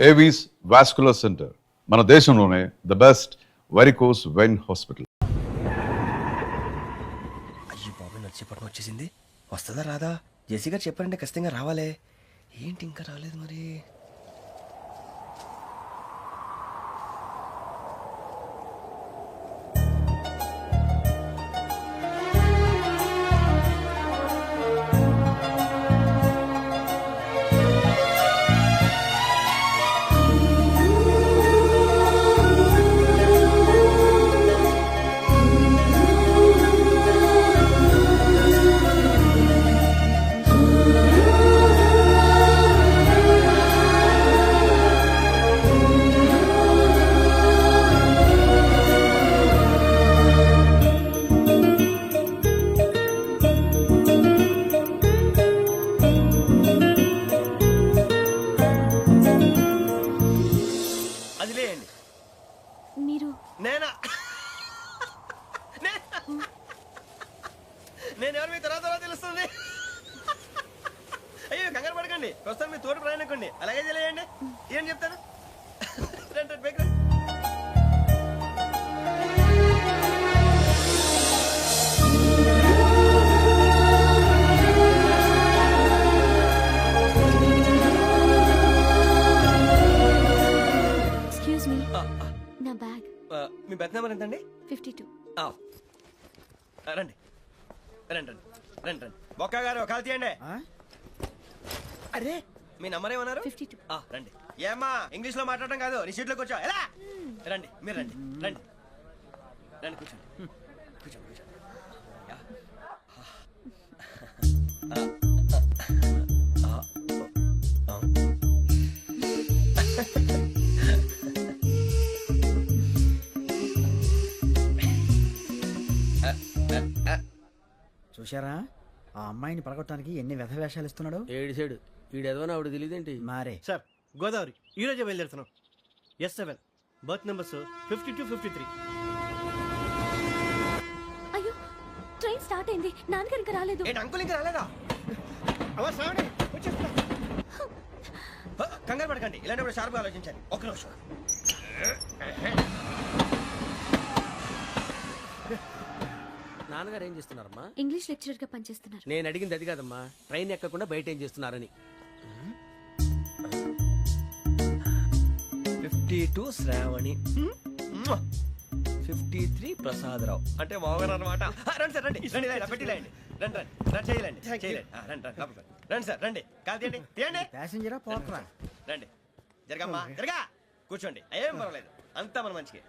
Avis vascular centre, మన దేశంలోనే the best varicose vein hospital. అయ్యి బాబు నడిచేపట్నం వచ్చేసింది. వస్తుందా రాదా? జేసీ గారు చెప్పారంటే ఖచ్చితంగా రావాలే. ఏంటి ఇంకా రాలేదు మరి? నేను ఎవరు మీ తర్వాత తెలుస్తుంది. అయ్యో కంగారు పడకండి, ప్రస్తుతం మీ తోటి ప్రయాణకండి. అలాగే తెలియండి, ఏం చెప్తాను. ఎక్స్క్యూజ్ మీ, నా బ్యాగ్. మీ బెత్ నెంబర్ ఎంతండి? 52. రండి రండి రండి రండి రండి. బొక్క గారు కాల్ తీయండి. అరే మీ నంబర్ ఏమన్నారు? 52. రండి. ఏమ్మా ఇంగ్లీష్ లో మాట్లాడడం కాదు, నీ సీట్లో కూర్చో. ఎలా రండి, మీరు రండి రండి రండి, కూర్చోండి కూర్చోండి కూర్చోండి. చూశారా ఆ అమ్మాయిని పడగొట్టడానికి ఎన్ని వ్యధ వేషాలు ఇస్తున్నాడు. ఏడు సైడు ఈడెదవని ఆవిడ తెలియదేంటి? మారే సార్ గోదావరి ఈ రోజే బయలుదేరుతున్నాం. S7 berth numbers 52, 53. అయ్యో, ట్రైన్ స్టార్ట్ అయింది. నాన్నగారు ఇంకా రాలేదు. ఏంటి అంకుల్ ఇంకా రాలేదా? కంగారు పడకండి, ఇలాంటప్పుడు షార్ప్గా ఆలోచించండి. ఒక్క నిమిషం. నాన్నగారు ఏం చేస్తున్నారమ్మా? ఇంగ్లీష్ లెక్చరర్ గా పనిచేస్తున్నారు. నేను అడిగింది అది కాదమ్మా, ట్రైన్ ఎక్కకుండా బయట ఏం చేస్తున్నారని. 52 శ్రావణి, 53 ప్రసాదరావు అంటే మామగారు అనమాట. రండి సార్ రండి రండి, పెట్టి లేండి. రండి రండి రండి, చేయలేండి చేయలేండి. రండి రండి లోపలికి రండి సార్, రండి కాల్ తీయండి తీయండి. ప్యాసింజరా పోట్రా. రండి జరగమ్మా జరగా, కూర్చోండి. ఏం పర్వాలేదు, అంతా మన మంచికి.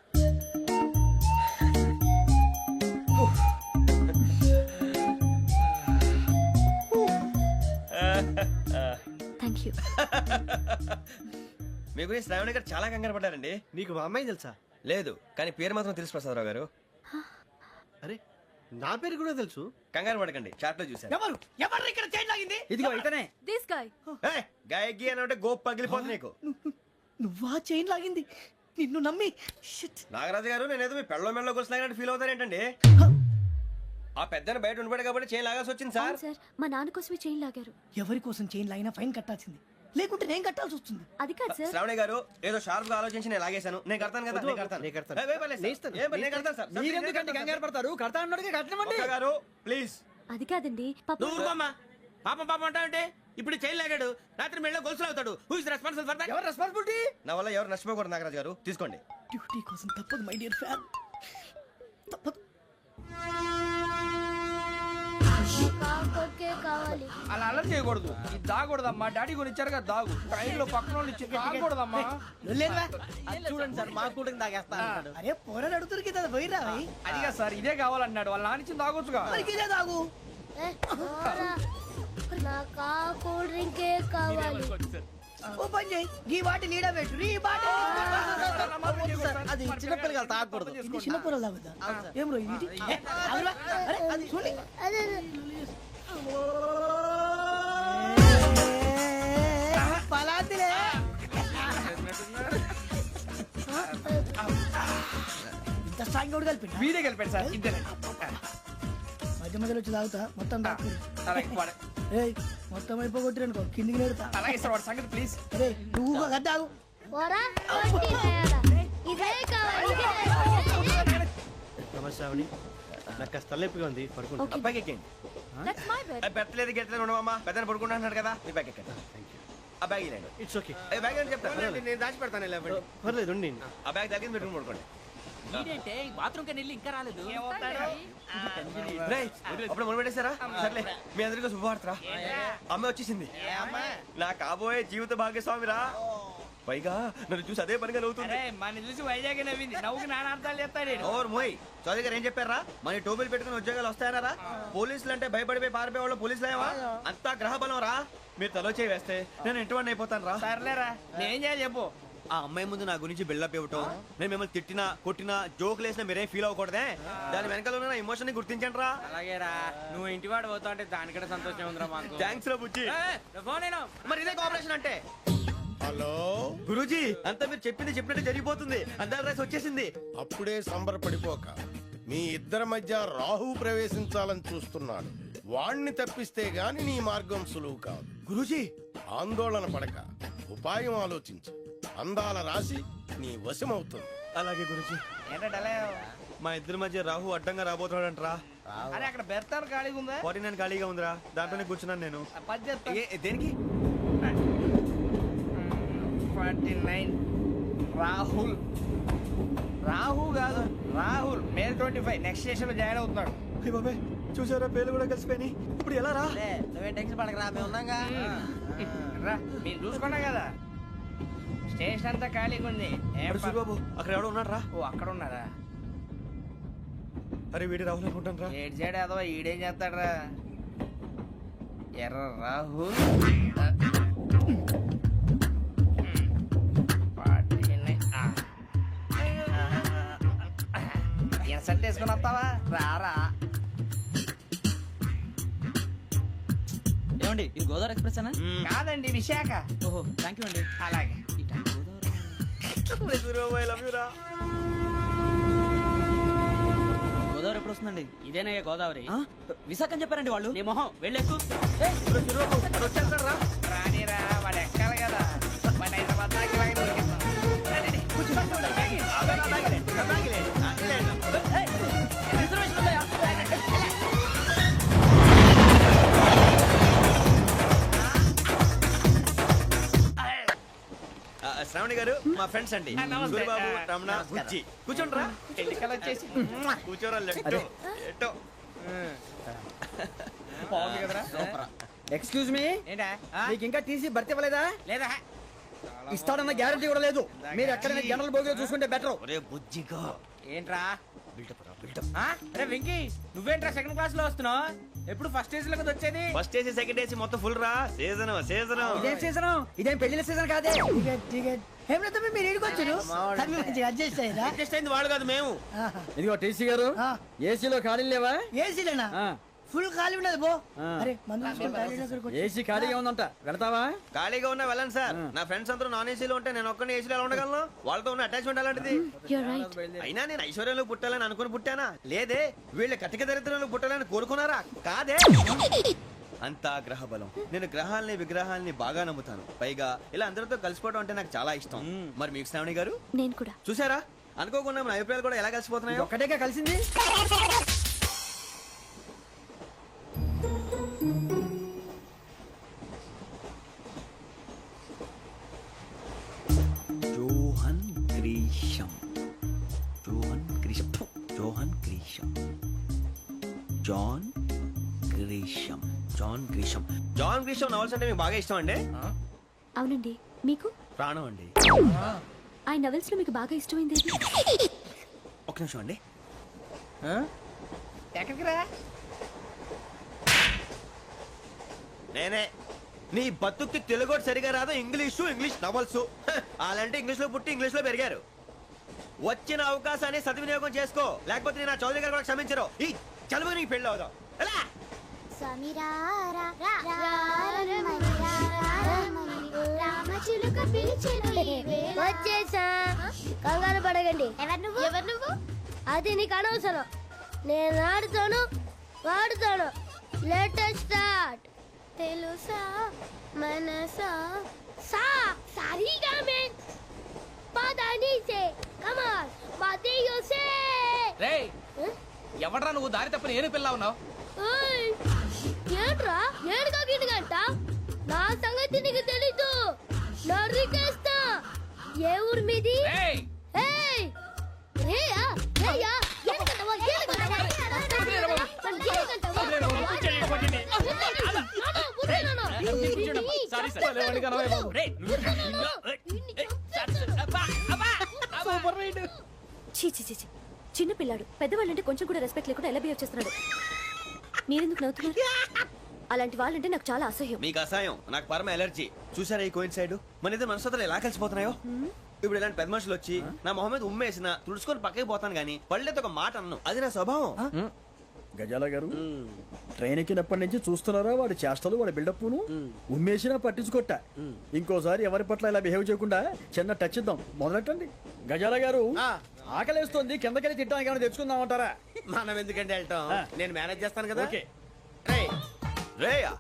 Thank you. మీ గురించి శ్రావణి గారు చాలా కంగారు పడ్డారండి. నీకు మా అమ్మాయి తెలుసా? లేదు, కానీ పేరు మాత్రం తెలుసు ప్రసాదరావు గారు. అరే నా పేరు కూడా తెలుసు. కంగారు పడకండి, చాట్ లో చూసాను. ఎవరు ఎవరు ఇక్కడ చైన్ లాగింది? ఇదిగో ఇతనే. This guy. గాయకి అని అంటే గోప్ పగిలిపోతుంది నీకు. నువ్వా చైన్ లాగింది? నిన్ను నమ్మి. నాగరాజు గారు, నేనేదో మీ పెళ్ళ మెళ్ళలో గురిసిలాగినట్టు ఫీల్ అవుతారేంటండి? ఆ పెద్దని బయట ఉండిపోయాడు కాబట్టి చైన్ లాగాల్సి వచ్చింది సార్. సార్, మా నాన్న కోసమే చైన్ లాగారు. ఎవరి కోసం చైన్ లాగినా ఫైన్ కట్టాల్సింది, లేకుంటే నేను కట్టాల్సి వస్తుంది. అది కాదు సార్. శ్రావణి గారు ఏదో షార్ప్ గా ఆలోచించి నేను లాగేశాను. నేను కడతాను కదా, నేను కడతాను. నేను కడతాను సార్. మీరెందుకంటే కంగారు పడతారు? కడతా అన్నాడుగా కట్టమండి. ఒక్క గారు ప్లీజ్. అది కాదండి, నువ్వు పాపం పాపం అంటావంటే ఇప్పుడు చైన్ లాగాడు, రాత్రి మెళ్ళ గొలుసులు అవుతాడు. Who is responsible for that? ఎవరు రెస్పాన్సిబిలిటీ? నా వల్ల ఎవరు నష్టపోకూడదు నాగరాజు గారు, తీసుకోండి. డ్యూటీ కోసం తప్పదు మై డియర్ ఫ్యాన్, తప్పదు. అలా అలర్ చేయకూడదు, ఇది దాగకూడదమ్మా. డాడీ కూడా ఇచ్చారు కదా దాగు, ట్రైన్ లో పక్కన వాళ్ళు ఇచ్చి దాగకూడదమ్మా. చూడండి సార్, మా కూడా తాగేస్తా. అరే పోరాడు అడుగుతారు కదా, పోయిరా. అదిగా సార్, ఇదే కావాలన్నాడు. వాళ్ళ నానిచ్చింది తాగొచ్చుగా. ఇదే తాగు. కూల్ డ్రింకే కావాలి. ఓ పని చేయి, ఈ బాటి లీడ పెట్టు. ఈ బాటి అది చిన్నపిల్లలు తాగకూడదు. ఇది చిన్న పొరలు తాగుతా. ఏం రో ఇది? అరే అది చూడండి. పలాతిలే. ఇంత స్ట్రాంగ్ కూడా కలిపి వీడే గెలిపాడు సార్, ఇద్దరే. మధ్య మధ్యలో వచ్చి తాగుతా, మొత్తం తాగు. మొత్తం అయిపోగొట్టిరనుకో కిందికి నేడుతా. అలాగే సార్, వాడి సంగతి ప్లీజ్. అరే నువ్వు గద్దాగు. నమస్తే శ్రావణి, నాకు కాస్త తలెప్పిగా ఉంది, పడుకుంటా. Okay. అబ్బాయికి ఎక్కండి. That's my bed. పెట్టలేదు గెట్టలేదు ఉండవమ్మా, పెద్దని పడుకుంటున్నాడు కదా, మీ బ్యాగ్ ఎక్కండి. ఆ బ్యాగ్ ఇలాండి. It's okay. బ్యాగ్ అని చెప్తాను, నేను దాచి పెడతాను లేవండి. పర్లేదు ఉండి. ఆ బ్యాగ్ తగ్గింది పెట్టుకుని పడుకోండి. బాత్రూమ్ కని వెళ్ళి ఇంకా రాలేదు. రేయ్, అప్పుడు మొదలు పెట్టేశారా? సర్లే, మీ అందరికీ శుభవార్తరా, అమ్మ వచ్చేసింది. నా కాబోయే జీవిత భాగ్యస్వామిరా. పైగా నన్ను చూసి అదే పనిగా నవ్వుతుంది. మన చూసి వైజాగ్ నవ్వింది, నవ్వుకి నాన్న అర్థాలు చెప్తాడు. ఓర్ మోయ్, చౌదరి గారు ఏం చెప్పారా? మన టోబీలు పెట్టుకుని ఉద్యోగాలు వస్తాయనరా? పోలీసులు అంటే భయపడిపోయి పారిపోయే వాళ్ళు పోలీసులేవా? అంతా గ్రహ బలం రా. మీరు తలో చేయి వేస్తే నేను ఇంటివాడిని అయిపోతాను రా. సర్లేరా, నేనేం చేయాలి చెప్పు. ఆ అమ్మాయి ముందు నా గురించి బిల్డప్ ఇవ్వటం, నేను మిమ్మల్ని తిట్టినా కొట్టినా జోకులు వేసినా మీరేం ఫీల్ అవ్వకూడదే. దాని వెనకాల ఉన్న ఎమోషన్ ని గుర్తించండి రా. అలాగేరా, నువ్వు ఇంటివాడు పోతా అంటే దానికంటే సంతోషం ఉందిరా మాకు. థ్యాంక్స్ రా బుజ్జి. ఫోన్ అయినా మరి ఇదే కోఆపరేషన్ అంటే. హలో, గురూజీ, అంతా మీరు చెప్పింది చెప్పినట్టు జరిగిపోతుంది. అందాల రైస్ వచ్చేసింది. అప్పుడే సంబరపడిపోక. మీ ఇద్దరి మధ్య రాహు ప్రవేశించాలని చూస్తున్నాడు. వాణ్ణి తప్పిస్తే గాని నీ మార్గం సులువు కాదు. గురూజీ, ఆందోళన పడక, ఉపాయం ఆలోచించు. అందాల రాశి నీ వశమవుతుంది. అలాగే గురూజీ. ఏంటంటే మా ఇద్దరి మధ్య రాహు అడ్డంగా రాబోతున్నాడంట్రా. అరే అక్కడ బెర్తాను ఖాళీగా ఉందా? 49 ఖాళీగా ఉందిరా, దాంట్లోనే కూర్చున్నాను నేను. పది చెప్తా. దేనికి? 49 రాహుల్. రాహు కాదు, రాహుల్. మే 25 నెక్స్ట్ స్టేషన్ లో జాయిన్ అవుతున్నాడు. అయ్య బాబాయ్, చూసారా పేర్లు కూడా కలిసిపోయినాయి. ఇప్పుడు ఎలా రా? నువ్వే టెన్షన్ పడకరా, మేము ఉన్నాగా. రా, మీరు చూసుకున్నా కదా, స్టేషన్ అంతా ఖాళీగా ఉంది. ఏం అరే సూరిబాబు, అక్కడ ఎవడో ఉన్నాడు రా. ఓ అక్కడ ఉన్నారా? అరే వీడి రాహుల్ అనుకుంటాను రా. ఏడు చేయడం అదో ఈడేం చేస్తాడరా? ఎర్ర రాహు. ఇన్సర్ట్ వేసుకుని వస్తావా? రారా. ఏమండి, ఇది గోదావరి ఎక్స్ప్రెస్ అనా? కాదండి, విశాఖ. ఓహో, థ్యాంక్ యూ అండి. అలాగే. సూరిబాబు, ఐ లవ్ యు రా. గోదావరి ఎప్పుడు వస్తుందండి? ఇదేనయ్య గోదావరి. ఆ? విశాఖ అని చెప్పారండి వాళ్ళు. నీ మొహం వెళ్ళేకు. వచ్చేస్తాడు రా. రానిరా, వాడు ఎక్కాలి కదా. వాడు హైదరాబాద్ దాకా ఇలాగే దొరికిస్తాం. రండి, కూర్చో. ఆ బ్యాగ్ ఇలాండి, ఆ బ్యాగ్ ఇలాండి. రిజర్వేషన్ ఉందా? శ్రావణి గారు మా ఫ్రెండ్స్ అండి. నమస్తే. సూరిబాబు, రమణ, నమస్కారం. బుజ్జి. కూర్చోండి రా. ఎన్నికలు వచ్చేసి కూర్చోరా. లెట్టో ఎట్టో. బాగుంది కదరా? ఎక్స్క్యూజ్ మీ, ఏంటా? మీకు ఇంకా టీసీ భర్తీ ఇవ్వలేదా? లేదా ఇస్తాడన్న గ్యారంటీ కూడా లేదు. మీరు ఎక్కడైనా జనరల్ బోగిలో చూసుకుంటే బెటర్. ఒరే బుజ్జిగా, ఏంట్రా? బిల్డప్ రా, బిల్డప్. అరే వెంకీ, నువ్వేంట్రా సెకండ్ క్లాస్ లో వస్తున్నావు? ఎప్పుడు ఫస్ట్ ఏజ్ లో కదా వచ్చేది? ఫస్ట్ ఏసీ సెకండ్ ఏసీ మొత్తం ఫుల్ రా. Season season. ఇదేం సీజన్? ఇదేం పెళ్లిన సీజన్ కాదే. మీరు ఇడికొచ్చారు, అడ్జస్ట్ అయ్యారా? అడ్జస్ట్ అయింది వాళ్ళు కాదు, మేము. ఇదిగో టీసీ గారు, ఏసీలో ఖాళీ లేవా? ఏసీలేనా? ఫుల్ ఖాళీ ఉన్నది బో. అరే మందు ఏసీ ఖాళీగా ఉందంట, వెళ్తావా? ఖాళీగా ఉన్నా వెళ్ళండి సార్. నా ఫ్రెండ్స్ అందరూ నాన్ ఏసీలో ఉంటే నేను ఒక్కనే ఏసీలో ఎలా ఉండగలను? వాళ్ళతో ఉన్న అటాచ్మెంట్ అలాంటిది. You're right. అయినా నేను ఐశ్వర్యంలో పుట్టాలని అనుకుని పుట్టానా? లేదే. వీళ్ళ కటిక దరిద్రంలో పుట్టాలని కోరుకున్నారా? కాదే. అంతా గ్రహ బలం. నేను గ్రహాలని విగ్రహాలని బాగా నమ్ముతాను. పైగా ఇలా అందరితో కలిసిపోవడం అంటే నాకు చాలా ఇష్టం. మరి మీకు శ్రావణి గారు? నేను కూడా. చూసారా, అనుకోకుండా మన అభిప్రాయాలు కూడా ఎలా కలిసిపోతున్నాయో. ఒక్కటేగా కలిసింది. Johan Grisham, Johan Grisham, Johan Grisham, John Grisham, John Grisham. John Grisham novels అంటే మీకు బాగా ఇష్టం అండి? అవునండి. మీకు? ప్రాణం అండి. ఆ నవెల్స్ లో మీకు బాగా ఇష్టమైంది ఏది? ఒక్క నిమిషం అండి. ఎక్కడికి రా? నేనే. నీ బతుక్కి తెలుగు సరిగా రాదు, ఇంగ్లీష్ నవల్స్. అలాంటి ఇంగ్లీష్ లో పుట్టి ఇంగ్లీష్ లో పెరిగారు. వచ్చిన అవకాశాన్ని సద్వినియోగం చేసుకో, లేకపోతే నేను చౌదరి గారు కూడా క్షమించరు. ఈ చదువు నీకు పెళ్ళి అవుదాం. ఎలా? వచ్చేసా, కంగారు పడకండి. ఎవరు నువ్వు? అది నీకు అనవసరం. నేను ఆడుతాను, వాడుతాను. Latest start. తెలుసా మనసా సా సారీగా మే రే ఎవడ్రా నువ్వు దారి తప్పని ఏను పిల్ల ఉన్నావు? ఏయ్, ఏంట్రా ఏడుగా గిడుగంట నా సంగతి నీకు తెలీదు నరికేస్తా ఏ ఊరు మీది రేయ్ ఏయ్ రేయా రేయా ఏడుగంటవా ఏడుగంటవా సారీ సార్ రేయ్ సూపర్ రైడ్. చీ చీ చీ చీ. చిన్న పిల్లాడు పెద్దవాళ్ళంటే కొంచెం కూడా రెస్పెక్ట్ లేకుండా ఎలా బిహేవ్ చేస్తున్నాడు. మీరెందుకు నవ్వుతున్నారు? అలాంటి వాళ్ళంటే నాకు చాలా అసహ్యం. మీకు అసహాయం, నాకు పరమ ఎలర్జీ. చూసారా ఈ కోయిన్ సైడ్ మన ఇద్దరు మనసుతో ఎలా కలిసిపోతున్నాయో. ఇప్పుడు ఇలాంటి పెద్ద మనుషులు వచ్చి నా మొహం మీద ఉమ్మేసిన తుడుచుకొని పక్కకి పోతాను గానీ పళ్ళేతో ఒక మాట అన్ను. అది నా స్వభావం. గజాల గారు ట్రైన్ ఎక్కినప్పటి నుంచి చూస్తున్నారా వాడి చేష్టలు వాడి బిల్డప్ను ఉమ్మేసినా పట్టించుకోట. ఇంకోసారి ఎవరి పట్ల ఇలా బిహేవ్ చేయకుండా చిన్న టచ్ ఇద్దాం. మొదలెట్టండి. గజాల గారు ఆకలేస్తోంది, కిందకెళ్ళి తిట్టడానికి ఏమైనా తెచ్చుకుందామంటారా? మనం ఎందుకంటే వెళ్ళటం, నేను మేనేజ్ చేస్తాను కదా. ఓకే. రేయ్, రేయా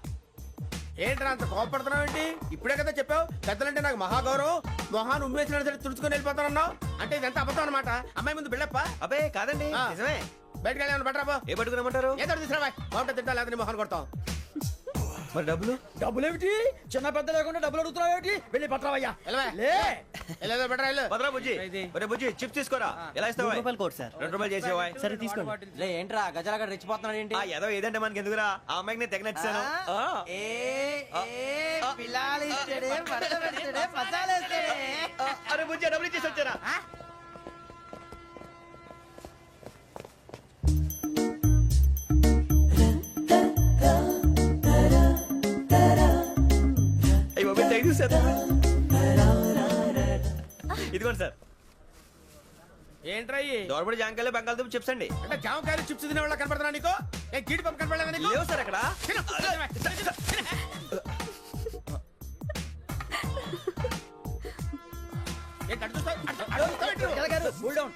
ఏంట్రా అంత కోపడుతున్నావు ఏంటి? ఇప్పుడే కదా చెప్పావు పెద్దలంటే నాకు మహాగౌరవం, మొహాన్ని ఉమ్మేసిన సరే తుడుచుకొని వెళ్ళిపోతానన్నావు. అంటే ఇదంతా అబద్ధం అనమాట. అమ్మాయి ముందు బిల్డప్ప. అబ్బే కాదండి, నిజమే. బయటకు వెళ్ళి బట్రాబో. ఏ పట్టుకురమ్మంటారు? ఏదో తీసుకురా బాగుంటుంది తింటా, లేదా మొహాన్ని కొడతాం. మరి డబ్బులు? డబ్బులు ఏమిటి? చిన్న పెద్ద లేకుండా డబ్బులు అడుగుతున్నావు ఏమిటి? వెళ్ళి పట్టరావయ్యా. వెళ్ళవా? లే వెళ్ళేదో బట్రా వెళ్ళు. భద్రా బుజ్జి, ఒరే బుజ్జి చిప్స్ తీసుకోరా. ఎలా ఇస్తావా? రూపాయలు కోట్ సార్. 2 రూపాయలు చేసేవా? సరే తీసుకోండి. లే ఏంట్రా గజాలగడ రెచ్చిపోతున్నాడు ఏంటి? ఆ ఏదో ఏదంటే మనకి ఎందుకురా, ఆ అమ్మాయికి నేను తెగ నచ్చాను. అరే బుజ్జి డబ్బులు ఇచ్చేసి వచ్చారా? అయ్యో థ్యాంక్ యూ సార్. ఇదిగోండి సార్. ఏంట్రా ఇయి? దోరబడి జాంకాయలు బంగాళదుంప చిప్స్ అండి. అంటే జామకాయలు చిప్స్ తినే వాళ్ళ కనపడుతున్నా నీకు? ఏ జీడిపప్పు కనపడలేదా నీకు? లేవు సార్ అక్కడ. తిను. ఏంటి అటు చూస్తావు? అటు చూస్తావు ఏంటి?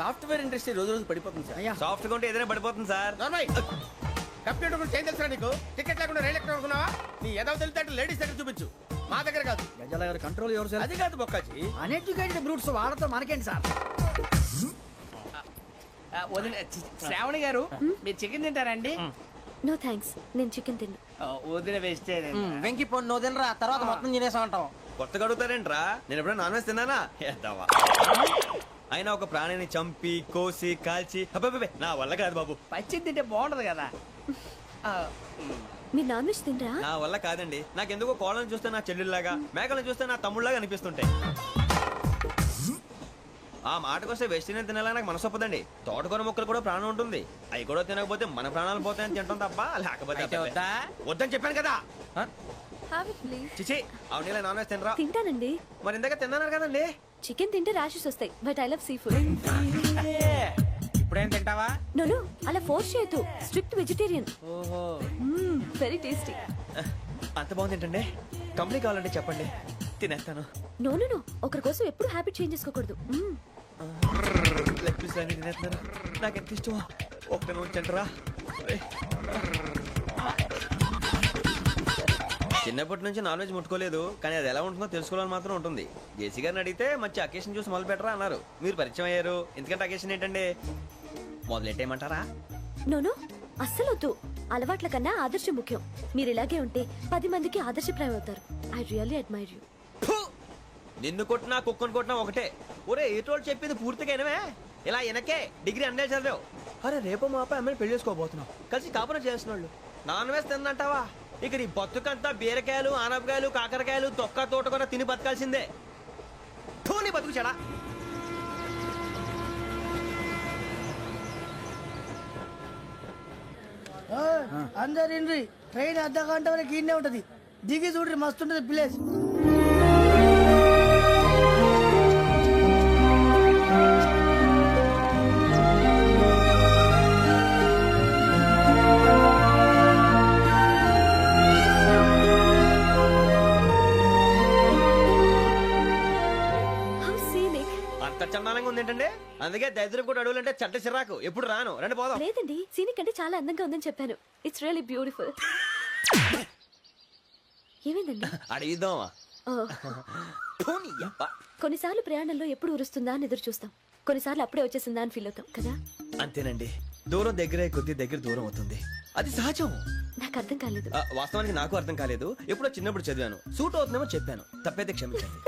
సాఫ్ట్వేర్ ఇండస్ట్రీ రోజు రోజు పడిపోతుంది సార్. సాఫ్ట్ గా ఉంటే ఏదైనా పడిపోతుంది సార్. నార్మల్ కంప్యూటర్ గురించి ఏం తెలుసా నీకు? టికెట్ లేకుండా రైలు ఎక్కడ అనుకున్నావా? నీ ఏదో తెలితే లేడీస్ దగ్గర చూపించు, మా దగ్గర కాదు. గజాల గారు కంట్రోల్ ఎవరు సార్? అది కాదు బొక్కాజీ. అన్ఎడ్యుకేటెడ్ బ్రూట్స్ వాళ్ళతో మనకేంటి సార్? శ్రావణి గారు మీరు చికెన్ తింటారండి? నో థ్యాంక్స్, నేను చికెన్ తిన్నా. వదిన వేస్తే వెంకి పొన్ను నువ్వు తినరా, తర్వాత మొత్తం తినేసా ఉంటాం. కొత్తగా అడుగుతారేంట్రా? నేను ఎప్పుడైనా నాన్ వెజ్ తిన్నానా? ఎద్దావా. అయినా ఒక ప్రాణిని చంపి కోసి కాల్చి అబ్బబ్బబ్బే, నా వల్ల కాదు బాబు. పచ్చి తింటే బాగుంటది కదా. మీరు నాన్ వెజ్ తినరా? నా వల్ల కాదండి. నాకెందుకో కోళ్ళని చూస్తే నా చెల్లెళ్ళలాగా, మేకలను చూస్తే నా తమ్ముళ్ళలాగా అనిపిస్తుంటాయి. ఆ మాటకొస్తే వెస్టిరియన్ తినాలని నాకు మనసు ఒప్పదండి. తోటకూర మొక్కలు కూడా ప్రాణం ఉంటుంది. అవి కూడా తినకపోతే మన ప్రాణాలు పోతాయని తింటాం తప్ప లేకపోతే వద్దా? వద్దని చెప్పాను కదా. Have it, please. చిచి అవునీ నాన్ వెజ్ తినరా? తింటానండి. మరి ఇందాక తిన్నాను కదండి. చికెన్ తింటే ర్యాషెస్ వస్తాయి, but I love sea food. ఇప్పుడేం తింటావా? నో అలా ఫోర్స్ చేయొద్దు. Strict vegetarian. ఓహో, వెరీ టేస్టీ. అంత బాగుంది ఏంటండి? కంపెనీ కావాలంటే చెప్పండి, తినేస్తాను. నో ఒకరి కోసం ఎప్పుడు హ్యాబిట్ చేంజ్ చేసుకోకూడదు. లెగ్ పీస్ అన్ని తినేస్తున్నారు. నాకు ఎంత ఇష్టం. ఒక్క ఉంచండిరా. చిన్నప్పటి నుంచి నాన్ వెజ్ ముట్టుకోలేదు, కానీ అది ఎలా ఉంటుందో తెలుసుకోవాలని మాత్రం ఉంటుంది. జేసీ గారిని అడిగితే మంచి అకేషన్ చూసి మొదలు పెట్టరా అన్నారు. మీరు పరిచయం అయ్యారు, ఎందుకంటే అకేషన్ ఏంటండి? మొదలెట్టేయమంటారా? నో అస్సలు వద్దు. అలవాట్ల కన్నా ఆదర్శం ముఖ్యం. మీరు ఇలాగే ఉంటే 10 మందికి ఆదర్శప్రాయం అవుతారు. I really admire you. నిన్ను కొట్టినా కుక్కను కొట్టినా ఒకటే. ఒరే ఏటోళ్ళు చెప్పింది పూర్తిగా వినవే. ఇలా వెనకే డిగ్రీ అన్నే చదివావు. అరే రేపు మా అబ్బాయి అమ్మాయిని పెళ్లి చేసుకోబోతున్నావు, కలిసి కాపురం చేసిన వాళ్ళు నాన్ వెజ్ తిందంటావా? ఇక నీ బతుకంతా బీరకాయలు, ఆనపకాయలు, కాకరకాయలు, తొక్క తోట కూడా తిని బతకాల్సిందే. నీ బతుకు చెడా. అందరు ఇండ్రి ట్రైన్ అర్ధ గంట వరకు ఇన్నే ఉంటది. దిగి చూడ్రి మస్తు ఉంటది ప్లేస్. అంత చందానంగా ఉంది ఏంటంటే? అందుకే దరిద్రం కూడా అడవులంటే చెడ్డ చిరాకు. ఎప్పుడు రాను, రండి పోదాం. లేదండి, సీనిక్ అంటే చాలా అందంగా ఉందని చెప్పాను. It's really beautiful. ఏమైందండి? అడిగిద్దామా? ఓ కొన్నిసార్లు ప్రయాణంలో ఎప్పుడు ఉరుస్తుందా అని ఎదురు చూస్తాం, కొన్నిసార్లు అప్పుడే వచ్చేసిందా అని ఫీల్ అవుతాం కదా. అంతేనండి, దూరం దగ్గరే కొద్ది దగ్గర దూరం అవుతుంది, అది సహజం. నాకు అర్థం కాలేదు. వాస్తవానికి నాకు అర్థం కాలేదు, ఎప్పుడో చిన్నప్పుడు చదివాను, సూట్ అవుతుందేమో చెప్పాను, తప్పైతే క్షమించండి.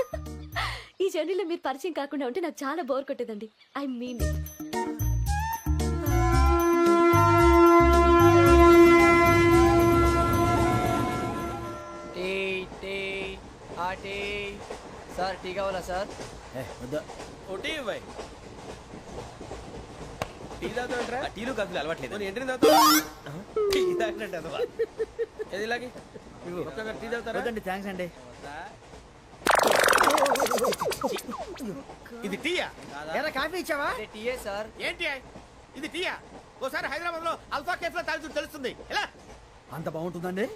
ఈ జర్నీలో మీరు పరిచయం కాకుండా ఉంటే నాకు చాలా బోర్ కొట్టేదండి. ఐ మీన్ టీ టీ ఆ టీ సార్ టీ కావాలా సార్? వద్దా. ఒకటి ఇవ్వాయి టీ తాగుతాంట్రా? టీలు కాఫీలు అలవాట్లేదు. ఎంట్రీ తాగుతా టీ తాగినట్టు అదవా. ఏది ఇలాగే ఒక్కొక్కరు టీ తాగుతారా? వద్దండి, థ్యాంక్స్ అండి. ఇది టీయా? ఎరా కాఫీ ఇచ్చావా? అదే టీయే సార్. ఏంటి ఇది టీయా? ఓసారి హైదరాబాద్ లో అల్ఫా కేఫ్ లో తాగుతూ తెలుస్తుంది. ఎలా అంత బాగుంటుందండి?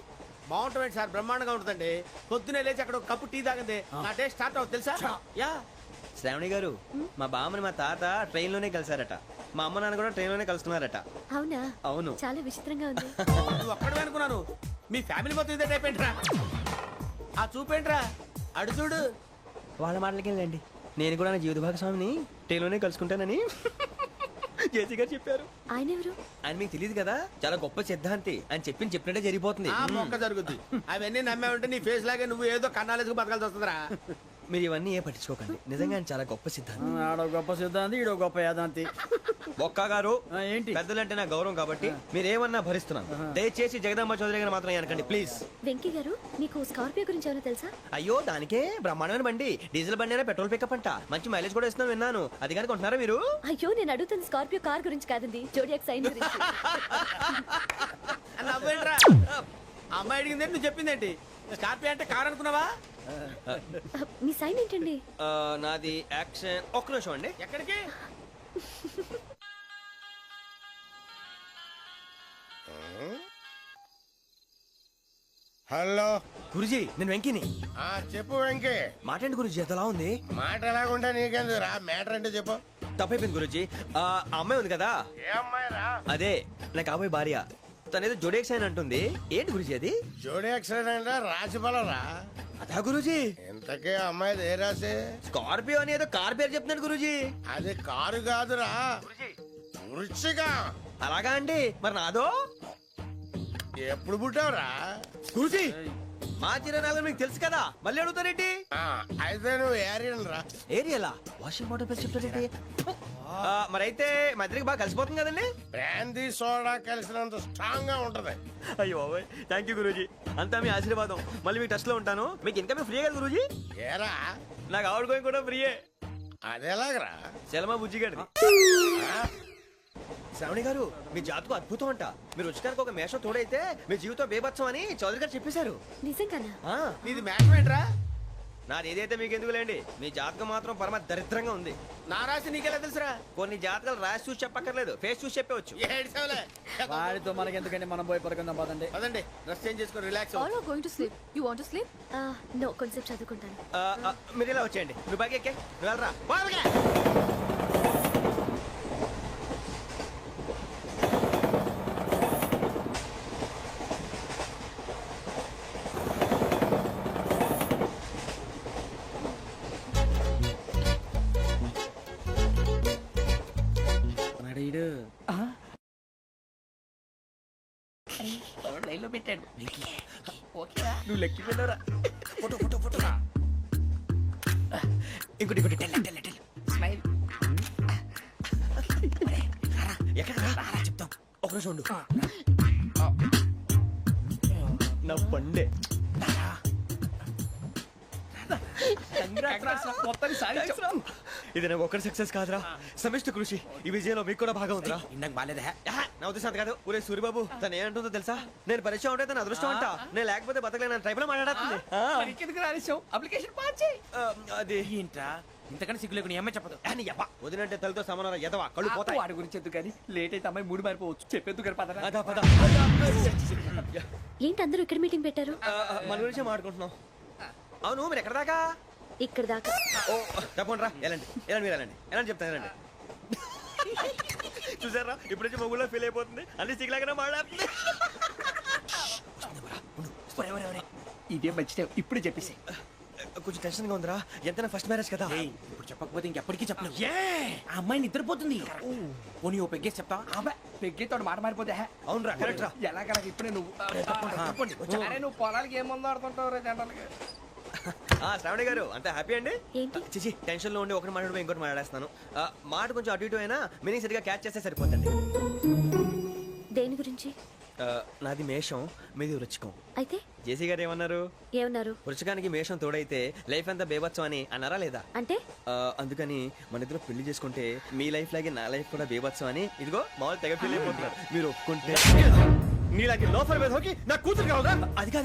బాగుంటుంది సార్, బ్రహ్మాండంగా ఉంటుందండి. పొద్దునే లేచి అక్కడ ఒక కప్పు టీ తాగింది నా డే స్టార్ట్ అవుతుంది తెలుసా? యా. శ్రావణి గారు, మా బామ్మని మా తాత ట్రైన్ లోనే కలిసారట, మా అమ్మ నాన్న కూడా ట్రైన్ లోనే కలుస్తున్నారట. అవునా? అవును. చాలా విచిత్రంగా ఉంది. నువ్వు ఒక్కడే అనుకున్నాను, మీ ఫ్యామిలీ మొత్తం ఇదే టైప్ ఏంట్రా? ఆ చూపేంట్రా, అడు చూడు. వాళ్ళ మాటలకి వెళ్ళండి, నేను కూడా నా జీవిత భాగస్వామిని ట్రైన్ లోనే కలుసుకుంటానని జేసీ గారు చెప్పారు. ఆయన ఎవరు? ఆయన మీకు తెలియదు కదా, చాలా గొప్ప సిద్ధాంతి అని చెప్పినట్టే జరిగిపోతుంది. ఆ మొక్క జరుగుద్ది. అవన్నీ నమ్మే ఉంటే నీ ఫేస్ లాగే నువ్వు ఏదో కన్నాలేసుకు బతకాల్సి వస్తుందిరా. మీరు ఇవన్నీ ఏ పట్టించుకోకండి, నిజంగా ఆయన చాలా గొప్ప సిద్ధాంతి. ఆడో గొప్ప సిద్ధాంతి, ఈడో గొప్ప యాదాంతి. బొక్క గారు, ఏంటి? పెద్దలంటే నా గౌరవం కాబట్టి మీరేమన్నా భరిస్తున్నాను. దయచేసి జగదాంబ చౌదరి గారు మాత్రం అనకండి ప్లీజ్. వెంకీ గారు, మీకు స్కార్పియో గురించి ఏమైనా తెలుసా? అయ్యో, దానికే బ్రహ్మాండమైన బండి, డీజిల్ బండి అయినా పెట్రోల్ పికప్ అంట, మంచి మైలేజ్ కూడా ఇస్తున్నాను విన్నాను. అది కానీ కొంటున్నారా మీరు? అయ్యో, నేను అడుగుతుంది స్కార్పియో కార్ గురించి కాదండి, జోడియాక్ సైన్ గురించి. నవ్వేంట్రా? అమ్మాయి అడిగింది నువ్వు చెప్పిందేంటి? స్కార్పియో అంటే కార్ అనుకున్నావా? మీ సైన్ ఏంటండి? నాది యాక్షన్. ఒక్క నిమిషం అండి. ఎక్కడికి? హలో గురుజీ, నేను వెంకిని. చెప్పు వెంకీ. మాట్లాడండి గురుజీ, ఎంతలా ఉంది? మాట ఎలాగుంటా నీకెందుకు రా, మ్యాటర్ అంటే చెప్పు. తప్పైపోయింది గురుజీ. ఆ అమ్మాయి ఉంది కదా, ఏ అమ్మాయి రా? అదే నా కాబోయే భార్య, తనేదో జోడేక్ సైన్ అంటుంది. ఏంటి గురుజీ అది? జోడి యాక్సిడెంట్ రాసి బలరా? అదా గురుజీ. ఇంతకే అమ్మాయి ఏ రాసి? స్కార్పియో అని ఏదో కార్ పేరు చెప్తున్నాడు గురుజీ. అది కారు కాదురా, వృచ్చిక. అలాగా అండి, మరి నాదో? ఎప్పుడు పుట్టావురా? గురుజీ, మా చిరనాలు మీకు తెలుసు కదా, మళ్ళీ అడుగుతారేంటి? అయితే నువ్వు ఏరియన్ రా. ఏరియలా? వాషింగ్ వాటర్ పేరు చెప్తారేంటి? మరైతే మా ఇద్దరికి బాగా కలిసిపోతుంది కదండి. బ్రాందీ సోడా కలిసినంత స్ట్రాంగ్ గా ఉంటది. అయ్యో థ్యాంక్ యూ గురూజీ, అంతా మీ ఆశీర్వాదం. మళ్ళీ మీకు టచ్ లో ఉంటాను. మీకు ఇంకా ఫ్రీ కదా గురూజీ? ఏరా, నాకు ఆవిడ గోయింగ్ కూడా ఫ్రీయే. అదేలాగరా? చలమా బుజ్జి గారిది. శ్రావణి గారు, మీ జాతకు అద్భుతం అంట. మీరు రుచికారికి ఒక మేషం తోడైతే మీ జీవితం బేబత్సం అని చౌదరి గారు చెప్పేశారు. నిజంగానా? నీది మ్యాటర్ ఏంట్రా? నాది ఏదైతే మీకు ఎందుకులేండి, మీ జాతకం మాత్రం పరమ దరిద్రంగా ఉంది. నా రాసి నీకెలా తెలుసురా? కొన్ని జాతకాలు రాసి చూసి చెప్పక్కర్లేదు, ఫేస్ చూసి చెప్పవచ్చు. వాడితో మనకి ఎందుకంటే మనం పోయి పడుకుందాం పదండి. పదండి, డ్రెస్ చేంజ్ చేసుకొని relax. All are going to sleep. You want to sleep? No, కొంచెం చదువుకుంటాను. మీరు ఇలా వచ్చేయండి. నువ్వు బాగా ఎక్కే, నువ్వు వెళ్ళరా. లైన్ లో పెట్టాడు. నువ్వు లెక్కి వెళ్ళరా. Photo photo photo. ఇంకోటి ఇంకోటి. స్మైల్. ఎక్కడ చెప్తాం, ఒక నిమిషం ఉండు. నా పండే ఇది నాకు ఒక్కరి సక్సెస్ కాదురా, సమిష్టి కృషి. ఈ విజయంలో మీకు కూడా భాగం ఉందిరా. ఇందాక బాలేదా? నా ఉద్దేశం అంత కాదు. ఊరే సూరిబాబు, తను ఏమంటుందో తెలుసా? నేను పరిచయం ఉంటే తన అదృష్టం అంట, నేను లేకపోతే బతకలేను టైప్ లో మాట్లాడుతుంది. అప్లికేషన్ పాస్ చేయి. అది ఏంట్రా ఇంతకన్నా సిగ్గు లేకుండా ఏమై చెప్పదు. వదినంటే తలతో సమానం ఎదవా, కళ్ళు పోతాయి. వాడి గురించి ఎందుకు కానీ లేట్ అయితే అమ్మాయి మూడు మారిపోవచ్చు. చెప్పేందుకు గారు పద. అదా పద. ఏంటి అందరూ ఇక్కడ మీటింగ్ పెట్టారు? మన గురించి మాట్లాడుకుంటున్నాం. అవును, మీరు ఎక్కడ దాకా? ఇక్కడ దాకా. ఓ తప్పకుండా రా, వెళ్ళండి వెళ్ళండి, మీరు వెళ్ళండి వెళ్ళండి, చెప్తాను వెళ్ళండి. చూసారా, ఇప్పుడు నుంచి మొగుల్లో ఫీల్ అయిపోతుంది, అన్ని సిగ్లాగానే మాట్లాడుతుంది. ఇదే మంచి ఇప్పుడు చెప్పేసి. కొంచెం టెన్షన్ గా ఉందిరా ఎంతైనా ఫస్ట్ మ్యారేజ్ కదా ఇప్పుడు చెప్పకపోతే ఇంకెప్పటికీ చెప్పలేవు ఆ అమ్మాయి నిద్రపోతుంది పోనీ ఓ పెగ్గేసి చెప్తావా అబ్బా పెగ్గేతోడు మాట మారిపోతే హే. అవునరా కరెక్ట్ రా ఎలాగలా ఇప్పుడే నువ్వు అరే నువ్వు పొలాలకి ఏం ముందు ఆడుతుంటావు రే జనరల్గా శ్రావణి గారు అంత హ్యాపీ అండి ఏంటి? చిచి టెన్షన్ లో ఉండి ఒకటి మాట్లాడిపోయి ఇంకోటి మాట్లాడేస్తున్నాను మాట కొంచెం అటు ఇటు అయినా మీనింగ్ సరిగా క్యాచ్ చేస్తే సరిపోతుంది దేని గురించి? నాది మేషం మీది వృచ్చికం అయితే జేసీ గారు ఏమన్నారు ఏమన్నారు? వృచ్చికానికి మేషం తోడైతే లైఫ్ అంతా బేబత్సం అని అన్నారా లేదా అంటే అందుకని మన ఇద్దరు పెళ్లి చేసుకుంటే మీ లైఫ్ లాగే నా లైఫ్ కూడా బేబత్సం అని ఇదిగో మామూలు తెగ పెళ్లి అయిపోతున్నారు మీరు ఒప్పుకుంటే నీలాంటి లోఫర్ మీద హోకి నా కూతురు కావదా అది కాదు